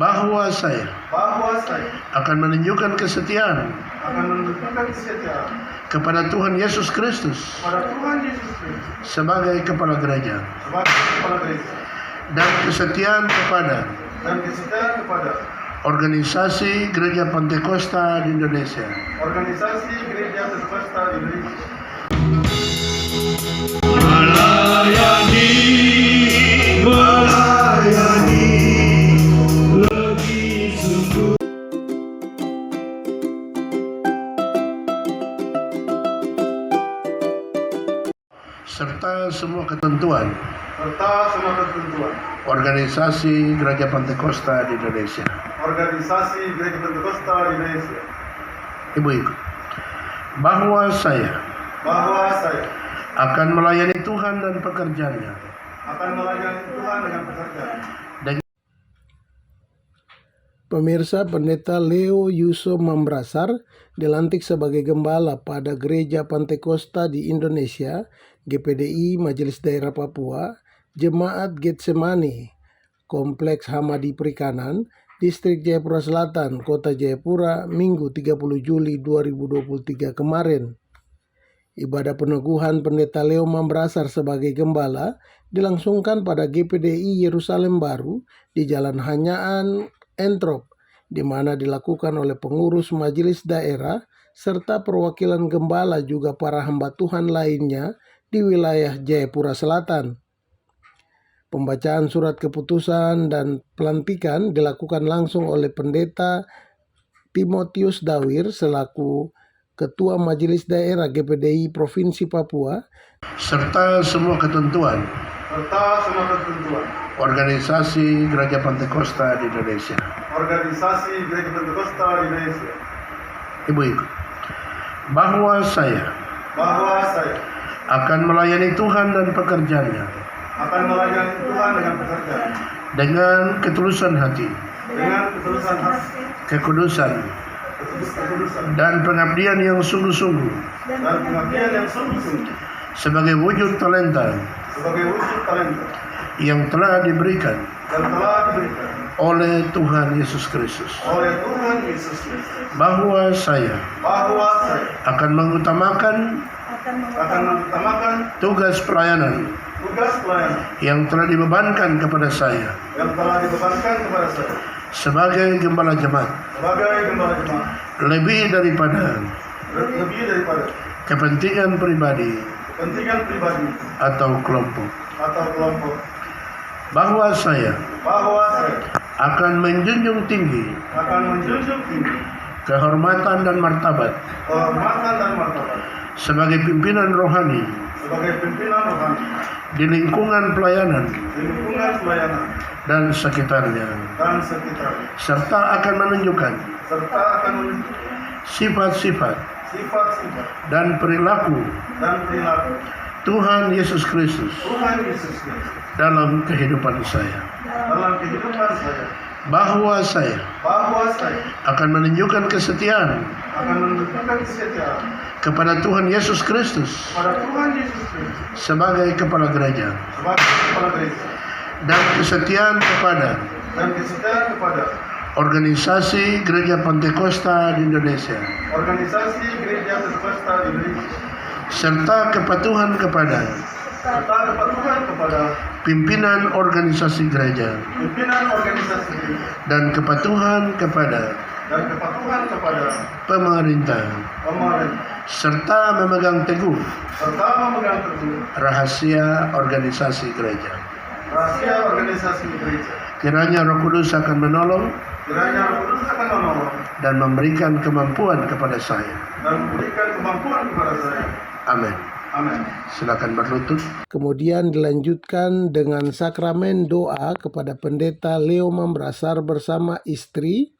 bahwa saya akan menunjukkan kesetiaan kepada Tuhan Yesus Kristus sebagai kepala gereja dan kesetiaan kepada organisasi Gereja Pantekosta di Indonesia. Melayani lebih sungguh. Serta semua ketentuan organisasi Gereja Pantekosta di Indonesia. Ibu, bahwa saya akan melayani Tuhan dan pekerjaannya Pemirsa, Pendeta Leo Yuso Mambrasar dilantik sebagai gembala pada Gereja Pantekosta di Indonesia, GPDI Majelis Daerah Papua, Jemaat Getsemani, Kompleks Hamadi Perikanan, Distrik Jayapura Selatan, Kota Jayapura, Minggu 30 Juli 2023 kemarin. Ibadah peneguhan Pendeta Leo Mambrasar sebagai gembala dilangsungkan pada GPDI Yerusalem Baru di Jalan Hanyaan Entrop, di mana dilakukan oleh pengurus majelis daerah serta perwakilan gembala juga para hamba Tuhan lainnya di wilayah Jayapura Selatan. Pembacaan surat keputusan dan pelantikan dilakukan langsung oleh Pendeta Timotius Dawir selaku Ketua Majelis Daerah GPDI Provinsi Papua, serta semua ketentuan organisasi Gereja Pantekosta di Indonesia. Ibu, bahwa saya akan melayani Tuhan dan pekerjaannya dengan ketulusan hati, kekudusan, dan pengabdian yang sungguh-sungguh sebagai wujud talenta yang telah diberikan oleh Tuhan Yesus Kristus. Bahwa saya akan mengutamakan tugas pelayanan yang telah dibebankan kepada saya sebagai gembala jemaat, lebih daripada kepentingan pribadi atau kelompok. Bahwa saya akan menjunjung tinggi kehormatan dan martabat sebagai pimpinan rohani di lingkungan pelayanan dan sekitarnya, serta akan menunjukkan sifat-sifat dan perilaku Tuhan Yesus Kristus dalam kehidupan saya. Bahwa saya akan menunjukkan kesetiaan kepada Tuhan Yesus Kristus sebagai kepala gereja dan kesetiaan kepada organisasi Gereja Pantekosta di Indonesia, serta kepatuhan kepada pimpinan organisasi gereja dan kepatuhan kepada pemerintah, serta memegang teguh rahasia organisasi gereja. Kiranya Roh Kudus akan menolong dan memberikan kemampuan kepada saya. Amin. Silakan berlutut. Kemudian dilanjutkan dengan sakramen doa kepada Pendeta Leo Mambrasar bersama istri.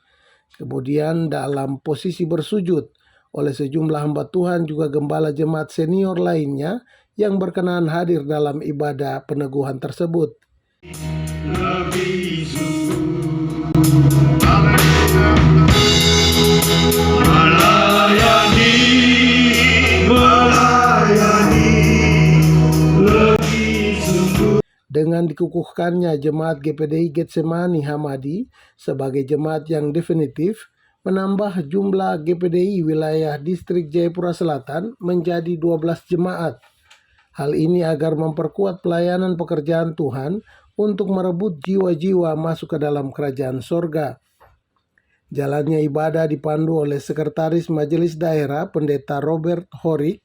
Kemudian dalam posisi bersujud oleh sejumlah hamba Tuhan juga gembala jemaat senior lainnya yang berkenan hadir dalam ibadah peneguhan tersebut. Lebih sungguh Dengan dikukuhkannya jemaat GPDI Getsemani Hamadi sebagai jemaat yang definitif, menambah jumlah GPDI wilayah distrik Jayapura Selatan menjadi 12 jemaat. Hal ini agar memperkuat pelayanan pekerjaan Tuhan untuk merebut jiwa-jiwa masuk ke dalam kerajaan sorga. Jalannya ibadah dipandu oleh Sekretaris Majelis Daerah Pendeta Robert Horik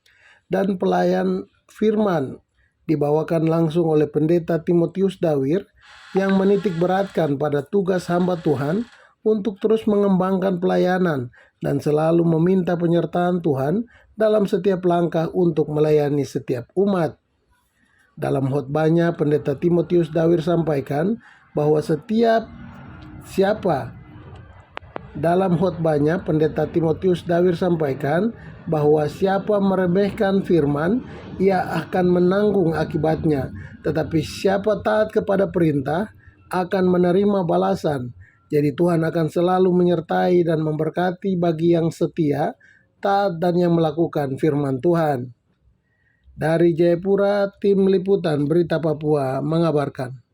dan pelayan firman dibawakan langsung oleh Pendeta Timotius Dawir yang menitik beratkan pada tugas hamba Tuhan untuk terus mengembangkan pelayanan dan selalu meminta penyertaan Tuhan dalam setiap langkah untuk melayani setiap umat. Dalam khotbahnya, Pendeta Timotius Dawir sampaikan bahwa siapa meremehkan firman, ia akan menanggung akibatnya. Tetapi siapa taat kepada perintah, akan menerima balasan. Jadi Tuhan akan selalu menyertai dan memberkati bagi yang setia, taat dan yang melakukan firman Tuhan. Dari Jayapura, tim liputan Berita Papua mengabarkan.